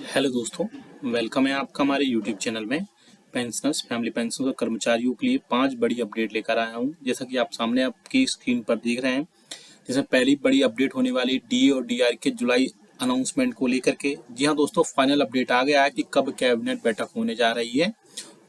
Hello दोस्तों, welcome है आपका हमारे यूट्यूब चैनल में। पेंशनर्स फैमिली पेंशन और कर्मचारियों के लिए 5 बड़ी अपडेट लेकर आया हूं। जैसा कि आप सामने आपकी स्क्रीन पर देख रहे हैं, जैसे पहली बड़ी अपडेट होने वाली डी और डीआर के जुलाई अनाउंसमेंट को लेकर के। जी हाँ दोस्तों, फाइनल अपडेट आ गया है कि कब कैबिनेट बैठक होने जा रही है।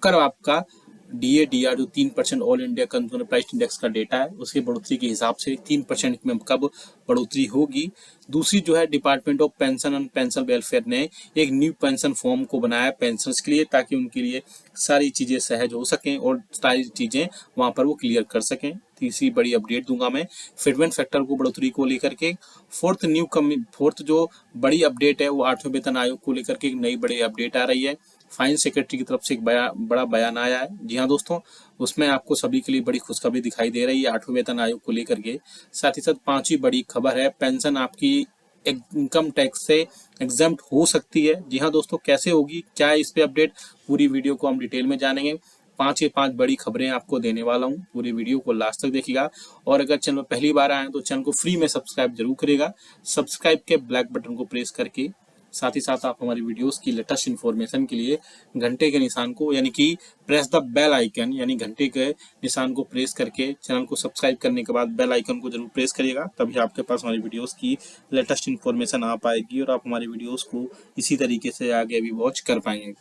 कर आपका डीए डीआर जो 3% all India consumer price index का डेटा है, उसकी बढ़ोतरी के हिसाब से 3% में कब बढ़ोतरी होगी। दूसरी जो है, department of pension and pension welfare ने एक न्यू पेंशन फॉर्म को बनाया पेंशनर्स के लिए, ताकि उनके लिए सारी चीज़ें सहज हो सकें और सारी चीज़ें वहाँ पर वो क्लियर कर सकें। तीसरी बड़ी अपडेट दूंगा मैं फिटमेंट फैक्टर को बढ़ोतरी को लेकर के। फोर्थ जो बड़ी अपडेट है वो 8वें वेतन आयोग को लेकर के एक नई बड़ी अपडेट आ रही है। फाइनेंस सेक्रेटरी की तरफ से एक बड़ा बयान आया है। जी हाँ दोस्तों, उसमें आपको सभी के लिए बड़ी खुशखबरी दिखाई दे रही है 8वें वेतन आयोग को लेकर के। साथ ही साथ 5वीं बड़ी खबर है, पेंशन आपकी इनकम टैक्स से एग्जेम्प्ट हो सकती है। जी हाँ दोस्तों, कैसे होगी, क्या है इस पे अपडेट, पूरी वीडियो को हम डिटेल में जानेंगे। 5 के 5 बड़ी खबरें आपको देने वाला हूँ, पूरी वीडियो को लास्ट तक देखिएगा। और अगर चैनल पर पहली बार आए तो चैनल को फ्री में सब्सक्राइब जरूर करेगा। सब्सक्राइब के ब्लैक बटन को प्रेस करके साथ ही साथ आप हमारी वीडियोस की लेटेस्ट इन्फॉर्मेशन के लिए घंटे के निशान को यानी कि प्रेस द बेल आइकन यानी घंटे के निशान को प्रेस करके चैनल को सब्सक्राइब करने के बाद बेल आइकन को जरूर प्रेस करिएगा, तभी आपके पास हमारी वीडियोस की लेटेस्ट इन्फॉर्मेशन आ पाएगी और आप हमारी वीडियोस को इसी तरीके से आगे भी वॉच कर पाएंगे।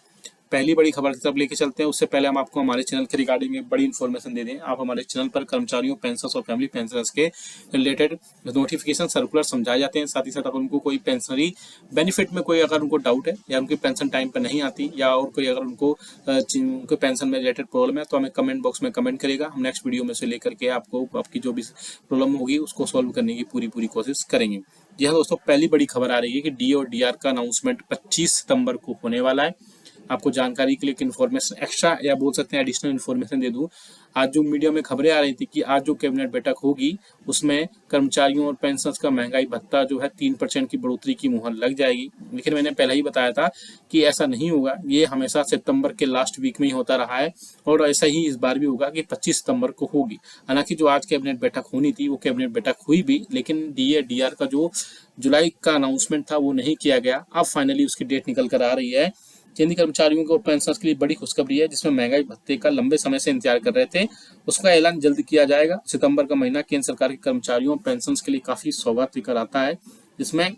पहली बड़ी खबर की तरफ लेके चलते हैं। उससे पहले हम आपको हमारे चैनल के रिगार्डिंग एक बड़ी इन्फॉर्मेशन दे दें। आप हमारे चैनल पर कर्मचारियों पेंशनर्स और फैमिली पेंशनर्स के रिलेटेड नोटिफिकेशन सर्कुलर समझाए जाते हैं। साथ ही साथ अगर उनको कोई पेंशनरी बेनिफिट में कोई अगर उनको डाउट है या उनकी पेंशन टाइम पर नहीं आती या और कोई अगर उनके पेंशन में रिलेटेड प्रॉब्लम है तो हमें कमेंट बॉक्स में कमेंट करेगा। हम नेक्स्ट वीडियो में से लेकर के आपको आपकी जो भी प्रॉब्लम होगी उसको सॉल्व करने की पूरी कोशिश करेंगे। जी हाँ दोस्तों, पहली बड़ी खबर आ रही है कि डी और डीआर का अनाउंसमेंट 25 सितंबर को होने वाला है। आपको जानकारी के लिए एक इन्फॉर्मेशन एक्स्ट्रा या बोल सकते हैं एडिशनल इन्फॉर्मेशन दे दूं। आज जो मीडिया में खबरें आ रही थी कि आज जो कैबिनेट बैठक होगी उसमें कर्मचारियों और पेंशनर्स का महंगाई भत्ता जो है 3% की बढ़ोतरी की मुहर लग जाएगी। लेकिन मैंने पहले ही बताया था कि ऐसा नहीं होगा, ये हमेशा सितंबर के लास्ट वीक में ही होता रहा है और ऐसा ही इस बार भी होगा कि 25 सितंबर को होगी। हालांकि जो आज कैबिनेट बैठक होनी थी वो कैबिनेट बैठक हुई भी, लेकिन डीए डीआर का जो जुलाई का अनाउंसमेंट था वो नहीं किया गया। अब फाइनली उसकी डेट निकल कर आ रही है। केंद्रीय कर्मचारियों को और पेंशनर्स के लिए बड़ी खुशखबरी है, जिसमें महंगाई भत्ते का लंबे समय से इंतजार कर रहे थे उसका ऐलान जल्द किया जाएगा। सितंबर का महीना केंद्र सरकार के कर्मचारियों और पेंशनर्स के लिए काफी सौगात लेकर आता है, जिसमें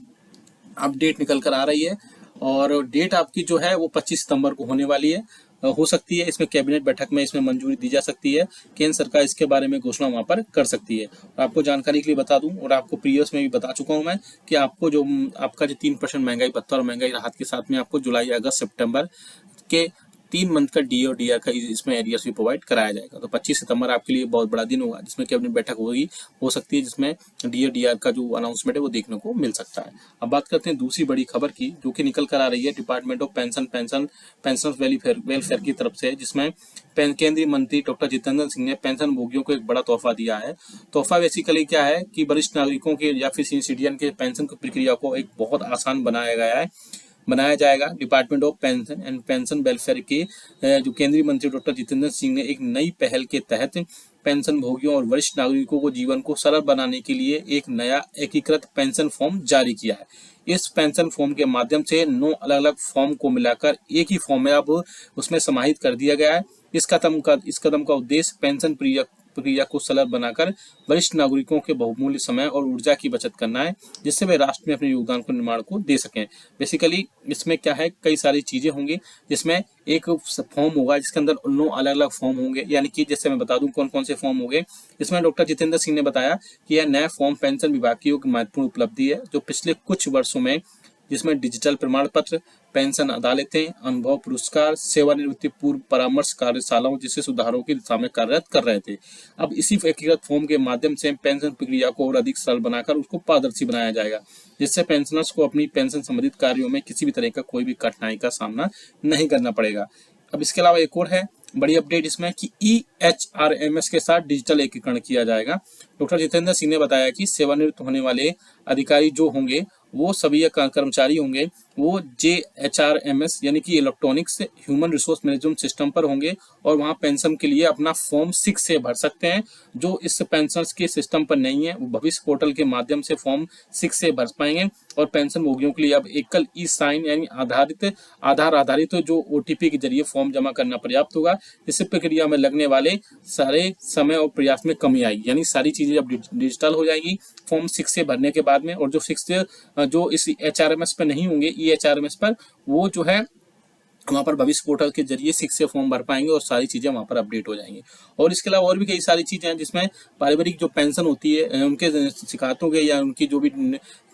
अब डेट निकल कर आ रही है और डेट आपकी जो है वो 25 सितंबर को होने वाली है। हो सकती है इसमें कैबिनेट बैठक में इसमें मंजूरी दी जा सकती है, केंद्र सरकार इसके बारे में घोषणा वहां पर कर सकती है। और आपको जानकारी के लिए बता दूं और आपको प्रीवियस में भी बता चुका हूं मैं कि आपको जो आपका जो 3% महंगाई भत्ता और महंगाई राहत के साथ में आपको जुलाई अगस्त सितंबर के 3 मंथ का डी और डीआर का इसमें एरियर्स भी प्रोवाइड कराया जाएगा। तो 25 सितंबर आपके लिए बहुत बड़ा दिन होगा जिसमें कैबिनेट बैठक होगी, हो सकती है जिसमें डी और डीआर का जो अनाउंसमेंट है वो देखने को मिल सकता है। अब बात करते हैं दूसरी बड़ी खबर की, जो कि निकल कर आ रही है डिपार्टमेंट ऑफ पेंशन वेलफेयर की तरफ से, जिसमें केंद्रीय मंत्री डॉक्टर जितेंद्र सिंह ने पेंशन भोगियों को एक बड़ा तोहफा दिया है। तोहफा बेसिकली क्या है कि वरिष्ठ नागरिकों के या फिर सीनियर सिटीजन के पेंशन की प्रक्रिया को एक बहुत आसान बनाया जाएगा। Department of pension and pension welfare के जो केंद्रीय मंत्री डॉक्टर जितेंद्र सिंह ने एक नई पहल के तहत पेंशन भोगियों और वरिष्ठ नागरिकों को जीवन को सरल बनाने के लिए एक नया एकीकृत पेंशन फॉर्म जारी किया है। इस पेंशन फॉर्म के माध्यम से 9 अलग अलग फॉर्म को मिलाकर एक ही फॉर्म में अब उसमें समाहित कर दिया गया है। इस कदम का उद्देश्य पेंशन प्रक्रिया को सरल बनाकर वरिष्ठ नागरिकों के बहुमूल्य समय और ऊर्जा की बचत करना है, जिससे वे राष्ट्र में अपने योगदान को निर्माण को दे सकें। बेसिकली इसमें क्या है, कई सारी चीजें होंगी, जिसमें एक फॉर्म होगा जिसके अंदर 9 अलग अलग फॉर्म होंगे। यानी कि जैसे मैं बता दूं कौन कौन से फॉर्म होंगे। इसमें डॉक्टर जितेंद्र सिंह ने बताया कि यह नया फॉर्म पेंशन विभाग की एक महत्वपूर्ण उपलब्धि है, जो पिछले कुछ वर्षों में जिसमें डिजिटल प्रमाण पत्र, पेंशन अदालतें, अनुभव पुरस्कार, सेवानिवृत्ति पूर्व परामर्श कार्यशालाओं जैसे सुधारों की दिशा में कार्यरत कर रहे थे। अब इसी एकीकृत फॉर्म के माध्यम से पेंशन प्रक्रिया को और अधिक सरल बनाकर उसको पारदर्शी बनाया जाएगा, जिससे पेंशनर्स को अपनी पेंशन संबंधित कार्यों में किसी भी तरह का कोई भी कठिनाई का सामना नहीं करना पड़ेगा। अब इसके अलावा एक और है बड़ी अपडेट इसमें कि EHRMS के साथ डिजिटल एकीकरण किया जाएगा। डॉक्टर जितेंद्र सिंह ने बताया कि सेवानिवृत्त होने वाले अधिकारी जो होंगे वो सभी कर्मचारी होंगे वो JHRMS यानी कि electronics human resource management system पर होंगे और वहाँ पेंशन के लिए अपना फॉर्म 6 से भर सकते हैं। जो इस पेंशन के सिस्टम पर नहीं है वो भविष्य पोर्टल के माध्यम से फॉर्म 6 से भर पाएंगे और पेंशन भोगियों के लिए अब एकल ई साइन यानी आधार आधारित जो OTP के जरिए फॉर्म जमा करना पर्याप्त होगा। इससे प्रक्रिया में लगने वाले सारे समय और प्रयास में कमी आएगी, यानी सारी चीजें अब डिजिटल हो जाएगी फॉर्म 6 से भरने के बाद में। और जो 6 जो इस HRMS पर नहीं होंगे EHRMS पर, वो जो है वहाँ पर भविष्य पोर्टल के जरिए 6 से फॉर्म भर पाएंगे और सारी चीजें वहाँ पर अपडेट हो जाएंगी। और इसके अलावा और भी कई सारी चीजें हैं जिसमें पारिवारिक जो पेंशन होती है उनके शिकायतों के या उनकी जो भी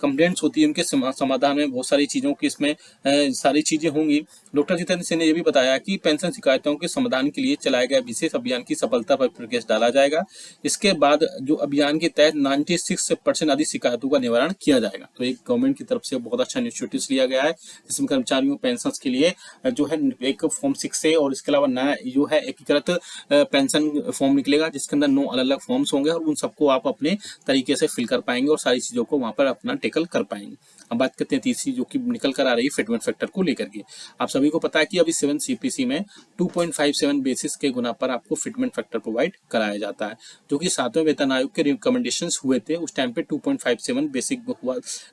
कंप्लेंट्स होती है उनके समाधान में बहुत सारी चीजों की इसमें सारी चीजें होंगी। डॉक्टर जितेंद्र सिंह ने यह भी बताया कि पेंशन शिकायतों के समाधान के लिए चलाए गए विशेष अभियान की सफलता पर प्रकाश डाला जाएगा। इसके बाद जो अभियान के तहत 96% अधिक शिकायतों का निवारण किया जाएगा। तो एक गवर्नमेंट की तरफ से बहुत अच्छा इनिशिएटिव लिया गया है जिसमें कर्मचारियों पेंशन के लिए जो है एक फॉर्म 6 से, और इसके अलावा नया जो है एकीकृत पेंशन फॉर्म निकलेगा जिसके अंदर 9 अलग अलग फॉर्म्स होंगे और उन सबको आप अपने तरीके से फिल कर पाएंगे और सारी चीजों को वहां पर अपना टेकल कर पाएंगे। अब बात करते हैं तीसरी जो कि निकल कर आ रही है फिटमेंट फैक्टर को लेकर के। आप सभी को पता है कि अभी 7 CPC में 2.57 बेसिस के गुना पर आपको फिटमेंट फैक्टर प्रोवाइड कराया जाता है, जो कि 7वें वेतन आयोग के रिकमेंडेशंस हुए थे। उस टाइम पे 2.57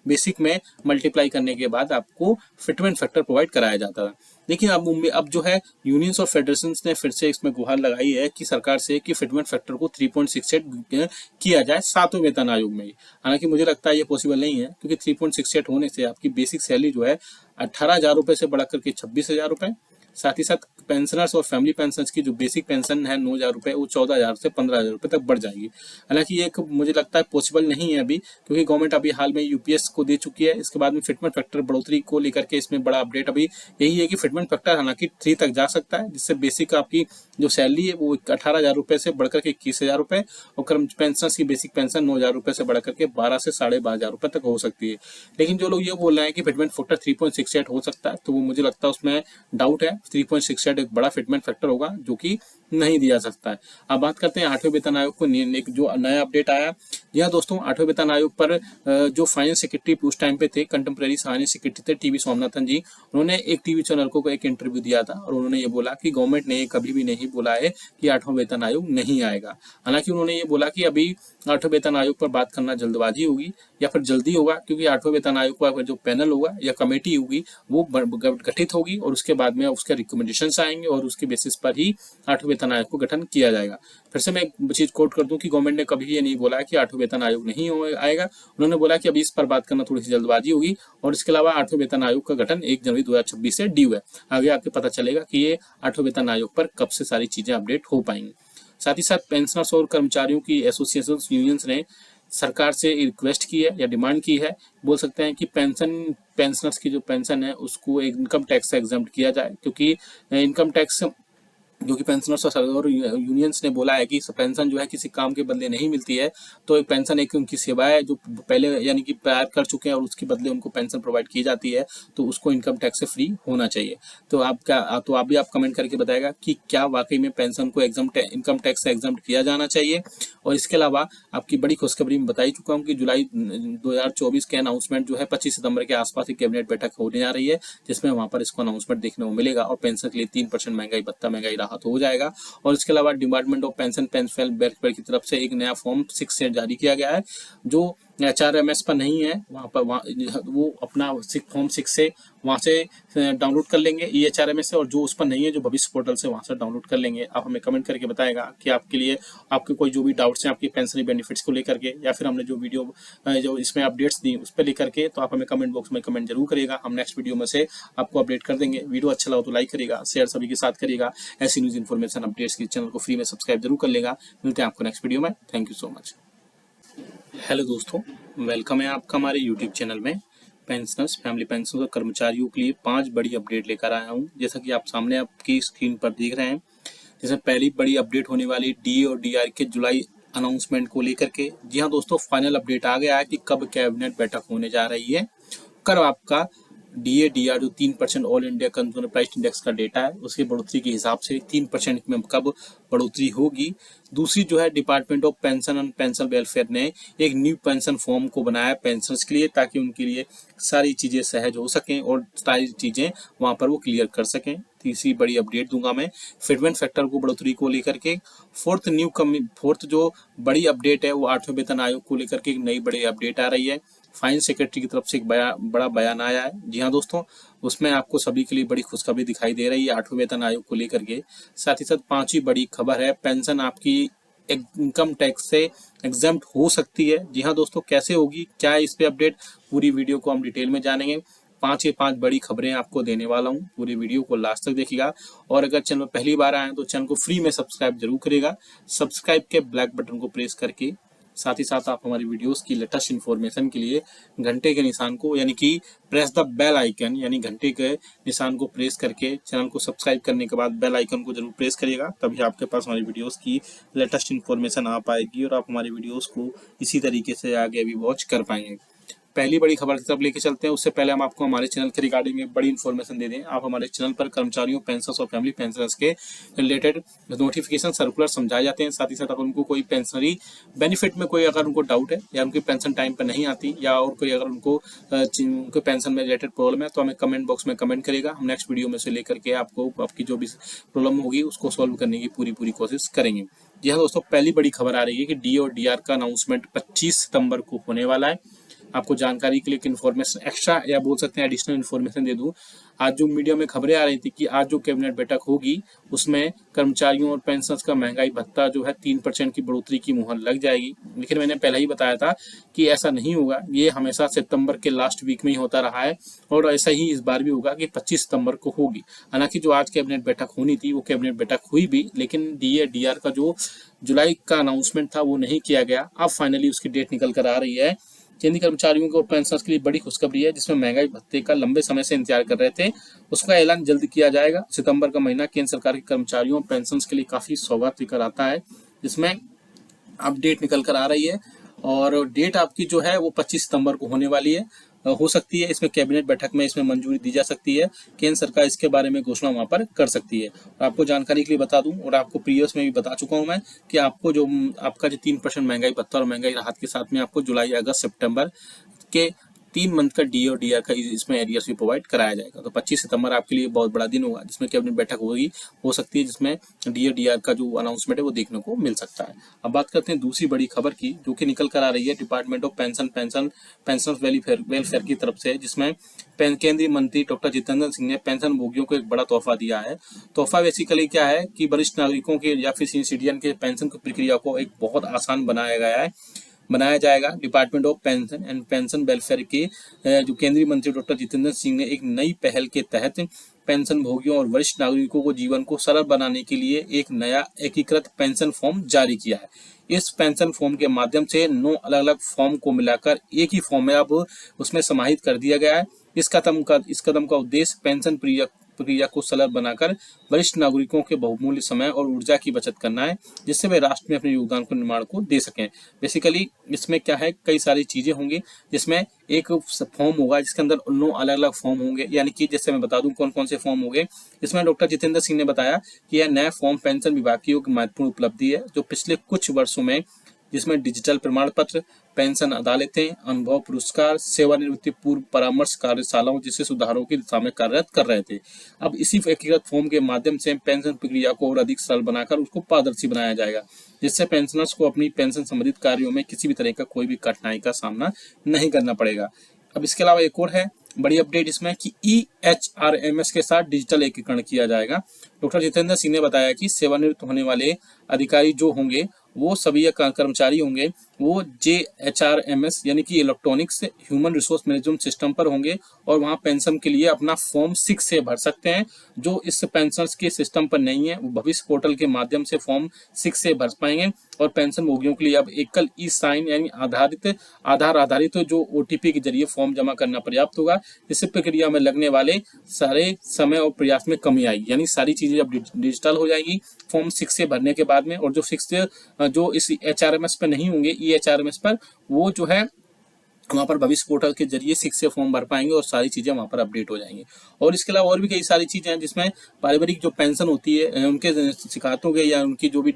बेसिक में मल्टीप्लाई करने के बाद आपको फिटमेंट फैक्टर प्रोवाइड कराया जाता था। लेकिन अब जो है यूनियंस और फेडरेशंस ने फिर से इसमें गुहार लगाई है कि सरकार से कि फिटमेंट फैक्टर को 3.68 किया जाए 7वें वेतन आयोग में। हालांकि मुझे लगता है ये पॉसिबल नहीं है क्योंकि 3.68 होने से आपकी बेसिक सैलरी जो है 18,000 रुपए से बढ़कर के 26,000 रुपए, साथ ही साथ पेंशनर्स और फैमिली पेंशनर्स की जो बेसिक पेंशन है 9,000 रुपए वो 14,000 से 15,000 रुपए तक बढ़ जाएगी। हालांकि ये मुझे लगता है पॉसिबल नहीं है अभी, क्योंकि गवर्नमेंट अभी हाल में यूपीएस को दे चुकी है। इसके बाद में फिटमेंट फैक्टर बढ़ोतरी को लेकर के इसमें बड़ा अपडेट अभी यही है कि फिटमेंट फैक्टर हालांकि 3 तक जा सकता है, जिससे बेसिक आपकी जो सैलरी है वो 18,000 रुपए से बढ़कर के 21,000 रुपए और पेंशनर्स की बेसिक पेंशन 9,000 रुपए से बढ़कर के 12 से 12,500 रुपए तक हो सकती है। लेकिन जो लोग ये बोल रहे हैं कि फिटमेंट फैक्टर 3.68 हो सकता है, तो वो मुझे लगता है उसमें डाउट है। 3.68 एक बड़ा फिटमेंट फैक्टर होगा जो कि नहीं दिया सकता है। अब बात करते हैं 8वें वेतन आयोग को एक जो नया अपडेट आया। यह दोस्तों 8वें वेतन आयोग पर जो फाइनेंस सेक्रेटरी उस टाइम पे थे, कंटेम्प्रेरी फाइनेंस सेक्रेटरी थे टीवी स्वामीनाथन जी, उन्होंने एक टीवी चैनल को एक इंटरव्यू दिया था और उन्होंने ये बोला कि गवर्नमेंट ने कभी भी नहीं बोला है कि 8वां वेतन आयोग नहीं आएगा। हालांकि उन्होंने ये बोला कि अभी 8वें वेतन आयोग पर बात करना जल्दबाजी होगी या फिर जल्दी होगा, क्योंकि 8वें वेतन आयोग का जो पैनल होगा या कमेटी होगी वो गठित होगी और उसके बाद में उसके रिकमेंडेशंस आएंगे और उसके बेसिस पर ही 8वें वेतन आयोग को गठन किया जाएगा। फिर से मैं एक चीज कोट कर दूं कि गवर्नमेंट ने कभी ये नहीं बोला कि 8वें वेतन आयोग नहीं आएगा। उन्होंने बोला कि अभी इस पर बात करना थोड़ी सी जल्दबाजी होगी और इसके अलावा 8वें वेतन आयोग का गठन 1 जनवरी 2026 से ड्यू है। आगे आपको पता चलेगा कि ये 8वें वेतन आयोग पर कब से सारी चीजें अपडेट हो पाएंगी। साथ ही साथ पेंशनर्स और कर्मचारियों की एसोसिएशन यूनियंस ने सरकार से रिक्वेस्ट की है या डिमांड की है, बोल सकते हैं कि पेंशनर्स की जो पेंशन है उसको इनकम टैक्स से एग्जम्प्ट किया जाए, क्योंकि इनकम टैक्स जो कि पेंशनर्स और यूनियंस ने बोला है कि पेंशन जो है किसी काम के बदले नहीं मिलती है, तो एक पेंशन एक उनकी सेवा है जो पहले यानी कि प्यार कर चुके हैं और उसके बदले उनको पेंशन प्रोवाइड की जाती है, तो उसको इनकम टैक्स से फ्री होना चाहिए। तो आप भी कमेंट करके बताएगा कि क्या वाकई में पेंशन को इनकम टैक्स से एग्जम्प्ट किया जाना चाहिए। और इसके अलावा आपकी बड़ी खुशखबरी में बता ही चुका हूँ कि जुलाई 2024 के अनाउंसमेंट जो है 25 सितंबर के आसपास एक कैबिनेट बैठक होने जा रही है, जिसमें वहां पर इसको अनाउंसमेंट देखने को मिलेगा और पेंशन के लिए 3% महंगाई भत्ता महंगाई राहत हो जाएगा। और इसके अलावा डिपार्टमेंट ऑफ पेंशन वेलफेयर की तरफ से एक नया फॉर्म 6 से जारी किया गया है जो HRMS पर नहीं है, वहाँ पर वो अपना फॉर्म 6 से वहाँ से डाउनलोड कर लेंगे EHRMS से, और जो उस पर नहीं है जो भविष्य पोर्टल से वहाँ से डाउनलोड कर लेंगे। आप हमें कमेंट करके बताएगा कि आपके लिए आपके कोई जो भी डाउट्स हैं आपकी पेंशन बेनिफिट्स को लेकर के, या फिर हमने जो वीडियो जो इसमें अपडेट्स दी उस पर लेकर के, तो आप हमें कमेंट बॉक्स में कमेंट जरूर करिएगा। हम नेक्स्ट वीडियो में से आपको अपडेट कर देंगे। वीडियो अच्छा लगा तो लाइक करिएगा, शेयर सभी के साथ करिएगा। ऐसी न्यूज इन्फॉर्मेशन अपडेट्स के चैनल को फ्री में सब्सक्राइब जरूर कर लेगा। मिलते हैं आपको नेक्स्ट वीडियो में। Thank you so much. Hello दोस्तों, वेलकम है आपका हमारे यूट्यूब चैनल में। पेंशनर्स फैमिली पेंशन और कर्मचारियों के लिए 5 बड़ी अपडेट लेकर आया हूं, जैसा कि आप सामने आपकी स्क्रीन पर देख रहे हैं। जैसे पहली बड़ी अपडेट होने वाली DA और DR के जुलाई अनाउंसमेंट को लेकर के। जी हाँ दोस्तों, फाइनल अपडेट आ गया है कि कब कैबिनेट बैठक होने जा रही है, कब आपका DADR जो 3% all India consumer price index का डेटा है, उसकी बढ़ोतरी के हिसाब से 3% में कब बढ़ोतरी होगी। दूसरी जो है department of pension and pension welfare ने एक न्यू पेंशन फॉर्म को बनाया पेंशनर्स के लिए, ताकि उनके लिए सारी चीज़ें सहज हो सकें और सारी चीज़ें वहाँ पर वो क्लियर कर सकें। तीसरी बड़ी अपडेट दूंगा मैं फिटमेंट फैक्टर को बढ़ोतरी को लेकर के। फोर्थ जो बड़ी अपडेट है वो 8वें वेतन आयोग को लेकर के एक नई बड़ी अपडेट आ रही है। फाइनेंस सेक्रेटरी की तरफ से एक बड़ा बयान आया है। जी हाँ दोस्तों, उसमें आपको सभी के लिए बड़ी खुशखबरी दिखाई दे रही है 8वें वेतन आयोग को लेकर के। साथ ही साथ 5वीं बड़ी खबर है, पेंशन आपकी इनकम टैक्स से एग्जम्प्ट हो सकती है। जी हाँ दोस्तों, कैसे होगी, क्या है इस पे अपडेट, पूरी वीडियो को हम डिटेल में जानेंगे। 5 बड़ी खबरें आपको देने वाला हूँ, पूरी वीडियो को लास्ट तक देखिएगा। और अगर चैनल पहली बार आए तो चैनल को फ्री में सब्सक्राइब जरूर करिएगा। सब्सक्राइब के ब्लैक बटन को प्रेस करके साथ ही साथ आप हमारी वीडियोस की लेटेस्ट इन्फॉर्मेशन के लिए घंटे के निशान को यानी कि प्रेस द बेल आइकन यानी घंटे के निशान को प्रेस करके चैनल को सब्सक्राइब करने के बाद बेल आइकन को जरूर प्रेस करिएगा, तभी आपके पास हमारी वीडियोस की लेटेस्ट इन्फॉर्मेशन आ पाएगी और आप हमारी वीडियोस को इसी तरीके से आगे भी वॉच कर पाएंगे। पहली बड़ी खबर की तरफ लेके चलते हैं। उससे पहले हम आपको हमारे चैनल के रिगार्डिंग एक बड़ी इन्फॉर्मेशन दे दें। आप हमारे चैनल पर कर्मचारियों, पेंशनर्स और फैमिली पेंशनर्स के रिलेटेड नोटिफिकेशन सर्कुलर समझाए जाते हैं। साथ ही साथ अगर उनको कोई पेंशनरी बेनिफिट में कोई अगर उनको डाउट है या उनकी पेंशन टाइम पर नहीं आती या और कोई अगर उनके पेंशन में रिलेटेड प्रॉब्लम है तो हमें कमेंट बॉक्स में कमेंट करेगा। हम नेक्स्ट वीडियो में से लेकर के आपको आपकी जो भी प्रॉब्लम होगी उसको सॉल्व करने की पूरी कोशिश करेंगे। जी हाँ दोस्तों, पहली बड़ी खबर आ रही है कि डी और डीआर का अनाउंसमेंट 25 सितंबर को होने वाला है। आपको जानकारी के लिए एक इन्फॉर्मेशन एक्स्ट्रा या बोल सकते हैं एडिशनल इन्फॉर्मेशन दे दूं। आज जो मीडिया में खबरें आ रही थी कि आज जो कैबिनेट बैठक होगी उसमें कर्मचारियों और पेंशनर्स का महंगाई भत्ता जो है 3% की बढ़ोतरी की मुहर लग जाएगी, लेकिन मैंने पहले ही बताया था कि ऐसा नहीं होगा। ये हमेशा सितंबर के लास्ट वीक में ही होता रहा है और ऐसा ही इस बार भी होगा कि 25 सितंबर को होगी। हालांकि जो आज कैबिनेट बैठक होनी थी वो कैबिनेट बैठक हुई भी, लेकिन DADR का जो जुलाई का अनाउंसमेंट था वो नहीं किया गया। अब फाइनली उसकी डेट निकल कर आ रही है। केंद्रीय कर्मचारियों को और पेंशनर्स के लिए बड़ी खुशखबरी है, जिसमें महंगाई भत्ते का लंबे समय से इंतजार कर रहे थे उसका ऐलान जल्द किया जाएगा। सितंबर का महीना केंद्र सरकार के कर्मचारियों और पेंशनर्स के लिए काफी सौगात लेकर आता है, जिसमें अब डेट निकल कर आ रही है और डेट आपकी जो है वो 25 सितंबर को होने वाली है। हो सकती है इसमें कैबिनेट बैठक में इसमें मंजूरी दी जा सकती है, केंद्र सरकार इसके बारे में घोषणा वहां पर कर सकती है। और आपको जानकारी के लिए बता दूं और आपको प्रीवियस में भी बता चुका हूं मैं कि आपको जो आपका जो 3% महंगाई भत्ता और महंगाई राहत के साथ में आपको जुलाई, अगस्त, सितंबर के 3 मंथ का डी और डीआर का इसमें एरियर्स भी प्रोवाइड कराया जाएगा। तो 25 सितंबर आपके लिए बहुत बड़ा दिन होगा जिसमें कैबिनेट बैठक होगी, हो सकती है जिसमें डी और डीआर का जो अनाउंसमेंट है वो देखने को मिल सकता है। अब बात करते हैं दूसरी बड़ी खबर की, जो कि निकल कर आ रही है डिपार्टमेंट ऑफ पेंशन वेलफेयर की तरफ से, जिसमें केंद्रीय मंत्री डॉक्टर जितेंद्र सिंह ने पेंशन भोगियों को एक बड़ा तोहफा दिया है। तोहफा बेसिकली क्या है कि वरिष्ठ नागरिकों के या फिर सीनियर सिटीजन के पेंशन की प्रक्रिया को एक बहुत आसान बनाया जाएगा। Department of pension and pension welfare के जो केंद्रीय मंत्री डॉक्टर जितेंद्र सिंह ने एक नई पहल के तहत पेंशन भोगियों और वरिष्ठ नागरिकों को जीवन को सरल बनाने के लिए एक नया एकीकृत पेंशन फॉर्म जारी किया है। इस पेंशन फॉर्म के माध्यम से 9 अलग अलग फॉर्म को मिलाकर एक ही फॉर्म में अब उसमें समाहित कर दिया गया है। इस कदम का उद्देश्य पेंशन प्रक्रिया को सरल बनाकर वरिष्ठ नागरिकों के बहुमूल्य समय और ऊर्जा की बचत करना है, जिससे वे राष्ट्र में अपने योगदान को निर्माण को दे सकें। बेसिकली इसमें क्या है, कई सारी चीजें होंगी, जिसमें एक फॉर्म होगा जिसके अंदर 9 अलग अलग फॉर्म होंगे, यानी कि जैसे मैं बता दूं कौन कौन से फॉर्म होंगे। इसमें डॉक्टर जितेंद्र सिंह ने बताया कि यह नया फॉर्म पेंशन विभाग की एक महत्वपूर्ण उपलब्धि है, जो पिछले कुछ वर्षों में जिसमें डिजिटल प्रमाण पत्र, पेंशन अदालतें, अनुभव पुरस्कार, सेवानिवृत्ति पूर्व परामर्श कार्यशालाओं जैसे सुधारों की दिशा में कार्यरत कर रहे थे। अब इसी एकीकृत फॉर्म के माध्यम से पेंशन प्रक्रिया को और अधिक सरल बनाकर उसको पारदर्शी बनाया जाएगा, जिससे पेंशनर्स को अपनी पेंशन संबंधित कार्यों में किसी भी तरह का कोई भी कठिनाई का सामना नहीं करना पड़ेगा। अब इसके अलावा एक और है बड़ी अपडेट इसमें कि EHRMS के साथ डिजिटल एकीकरण किया जाएगा। डॉक्टर जितेंद्र सिंह ने बताया कि सेवानिवृत्त होने वाले अधिकारी जो होंगे वो सभी कर्मचारी होंगे वो JHRMS यानी कि electronics human resource management system पर होंगे और वहाँ पेंशन के लिए अपना फॉर्म 6 से भर सकते हैं। जो इस पेंशनर्स के सिस्टम पर नहीं है वो भविष्य पोर्टल के माध्यम से फॉर्म 6 से भर पाएंगे और पेंशन भोगियों के लिए अब एकल ई-साइन यानी आधार आधारित जो OTP के जरिए फॉर्म जमा करना पर्याप्त होगा। इससे प्रक्रिया में लगने वाले सारे समय और प्रयास में कमी आएगी, यानी सारी चीजें अब डिजिटल हो जाएगी फॉर्म 6 से भरने के बाद में। और जो 6 जो इस HRMS पर नहीं होंगे, EHRMS पर, वो जो है वहाँ पर भविष्य पोर्टल के जरिए 6 से फॉर्म भर पाएंगे और सारी चीज़ें वहाँ पर अपडेट हो जाएंगी। और इसके अलावा और भी कई सारी चीज़ें हैं जिसमें पारिवारिक जो पेंशन होती है उनके शिकायतों के या उनकी जो भी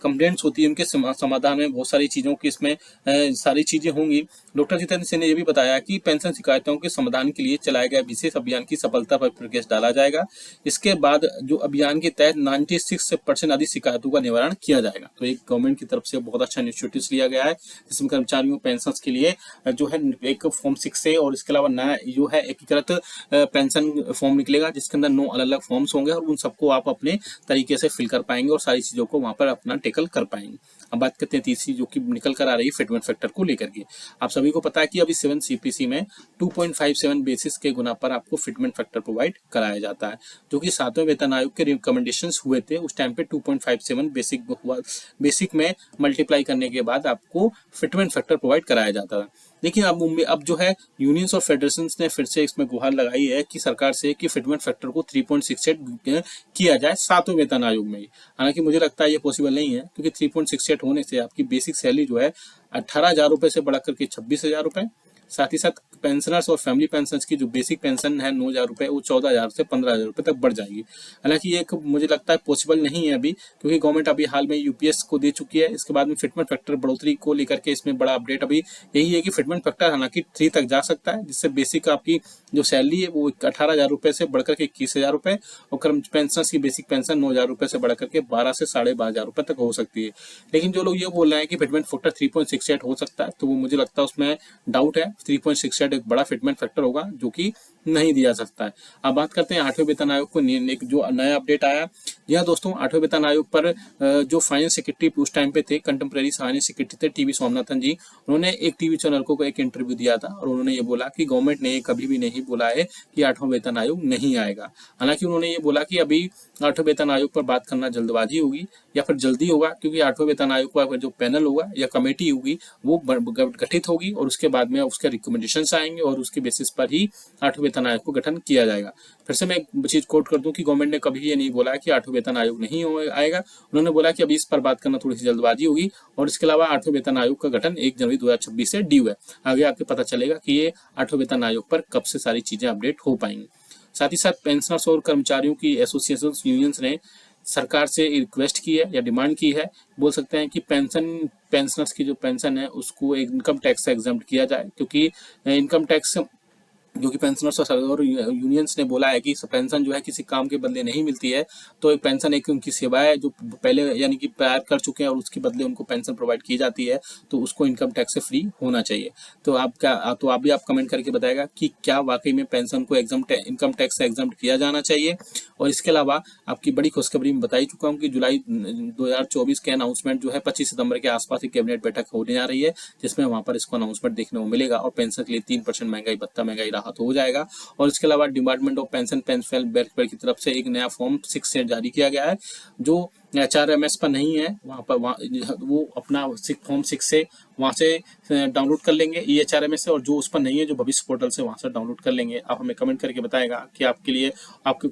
कंप्लेंट्स होती है उनके समाधान में बहुत सारी चीज़ों की इसमें सारी चीज़ें होंगी। डॉक्टर जितेंद्र सिंह ने यह भी बताया कि पेंशन शिकायतों के समाधान के लिए चलाए गए विशेष अभियान की सफलता पर प्रकाश डाला जाएगा। इसके बाद जो अभियान के तहत 96% अधिक शिकायतों का निवारण किया जाएगा। तो एक गवर्नमेंट की तरफ से बहुत अच्छा इनिशिएटिव लिया गया है जिसमें कर्मचारियों पेंशन के लिए जो है एक फॉर्म 6 है और इसके अलावा नया जो है एकीकृत पेंशन फॉर्म निकलेगा जिसके अंदर 9 अलग अलग फॉर्म्स होंगे और उन सबको आप अपने तरीके से फिल कर पाएंगे और सारी चीज़ों को वहाँ पर अपना टेकल कर पाएंगे। अब बात करते हैं तीसरी जो कि निकल कर आ रही है फिटमेंट फैक्टर को लेकर के। आप सभी को पता है कि अभी 7 CPC में 2.57 बेसिस के गुना पर आपको फिटमेंट फैक्टर प्रोवाइड कराया जाता है, जो कि 7वें वेतन आयोग के रिकमेंडेशंस हुए थे। उस टाइम पे 2.57 बेसिक में मल्टीप्लाई करने के बाद आपको फिटमेंट फैक्टर प्रोवाइड कराया जाता है। लेकिन अब जो है यूनियंस और फेडरेशंस ने फिर से इसमें गुहार लगाई है कि सरकार से कि फिटमेंट फैक्टर को 3.68 किया जाए 7वें वेतन आयोग में ही। हालांकि मुझे लगता है ये पॉसिबल नहीं है क्योंकि 3.68 होने से आपकी बेसिक सैलरी जो है 18,000 रुपए से बढ़कर के 26,000 रुपए, साथ ही साथ पेंशनर्स और फैमिली पेंशनर्स की जो बेसिक पेंशन है 9,000 रुपए वो 14,000 से 15,000 रुपए तक बढ़ जाएगी। हालांकि ये मुझे लगता है पॉसिबल नहीं है अभी क्योंकि गवर्नमेंट अभी हाल में यूपीएस को दे चुकी है। इसके बाद में फिटमेंट फैक्टर बढ़ोतरी को लेकर के इसमें बड़ा अपडेट अभी यही है कि फिटमेंट फैक्टर हालांकि 3 तक जा सकता है जिससे बेसिक आपकी जो सैलरी है वो 18,000 रुपए से बढ़कर के 21,000 रुपए और पेंशनर्स की बेसिक पेंशन 9,000 रुपए से बढ़कर के 12 से 12,500 रुपए तक हो सकती है। लेकिन जो लोग ये बोल रहे हैं कि फिटमेंट फैक्टर 3.68 हो सकता है तो वो मुझे लगता है उसमें डाउट है। 3.68 एक बड़ा फिटमेंट फैक्टर होगा जो कि नहीं दिया सकता है। अब बात करते हैं 8वें वेतन आयोग को एक जो नया अपडेट आया। यह दोस्तों 8वें वेतन आयोग पर जो फाइनेंस सेक्रेटरी उस टाइम पे थे, कंटेम्प्रेरी फाइनेंस सेक्रेटरी थे टीवी स्वामीनाथन जी, उन्होंने एक टीवी चैनल को एक इंटरव्यू दिया था और उन्होंने ये बोला कि गवर्नमेंट ने कभी भी नहीं बोला है कि 8वां वेतन आयोग नहीं आएगा। हालांकि उन्होंने ये बोला कि अभी 8वें वेतन आयोग पर बात करना जल्दबाजी होगी या फिर जल्दी होगा क्योंकि 8वें वेतन आयोग का जो पैनल होगा या कमेटी होगी वो गठित होगी और उसके बाद में उसके रिकमेंडेशंस आएंगे और उसके बेसिस पर ही 8वें वेतन आयोग को गठन किया जाएगा। फिर से मैं एक चीज कोट कर दूं कि गवर्नमेंट ने कभी ये नहीं बोला कि 8वें वेतन आयोग नहीं आएगा। उन्होंने बोला कि अभी इस पर बात करना थोड़ी सी जल्दबाजी होगी और इसके अलावा 8वें वेतन आयोग का गठन 1 जनवरी 2026 से ड्यू है। आगे आपको पता चलेगा कि ये 8वें वेतन आयोग पर कब से सारी चीजें अपडेट हो पाएंगी। साथ ही साथ पेंशनर्स और कर्मचारियों की एसोसिएशन यूनियंस ने सरकार से रिक्वेस्ट की है या डिमांड की है, बोल सकते हैं कि पेंशनर्स की जो पेंशन है उसको इनकम टैक्स से एग्जम्प्ट किया जाए क्योंकि इनकम टैक्स जो कि पेंशनर्स और यूनियंस ने बोला है कि पेंशन जो है किसी काम के बदले नहीं मिलती है, तो एक पेंशन एक उनकी सेवा है जो पहले यानी कि प्यार कर चुके हैं और उसके बदले उनको पेंशन प्रोवाइड की जाती है, तो उसको इनकम टैक्स से फ्री होना चाहिए। तो आप भी कमेंट करके बताएगा कि क्या वाकई में पेंशन को इनकम टैक्स से एग्जम्प्ट किया जाना चाहिए। और इसके अलावा आपकी बड़ी खुशखबरी में बता ही चुका हूँ कि जुलाई 2024 के अनाउंसमेंट जो है 25 सितंबर के आसपास एक कैबिनेट बैठक होने जा रही है जिसमें वहां पर इसको अनाउंसमेंट देखने को मिलेगा और पेंशन के लिए 3% महंगाई भत्ता महंगाई राहत हो जाएगा। और इसके अलावा डिपार्टमेंट ऑफ पेंशन वेलफेयर की तरफ से एक नया फॉर्म 6 से जारी किया गया है जो HRMS पर नहीं है, वहाँ पर वो अपना फॉर्म 6 से वहाँ से डाउनलोड कर लेंगे EHRMS से, और जो उस पर नहीं है जो भविष्य पोर्टल से वहाँ से डाउनलोड कर लेंगे। आप हमें कमेंट करके बताएगा कि आपके लिए आपके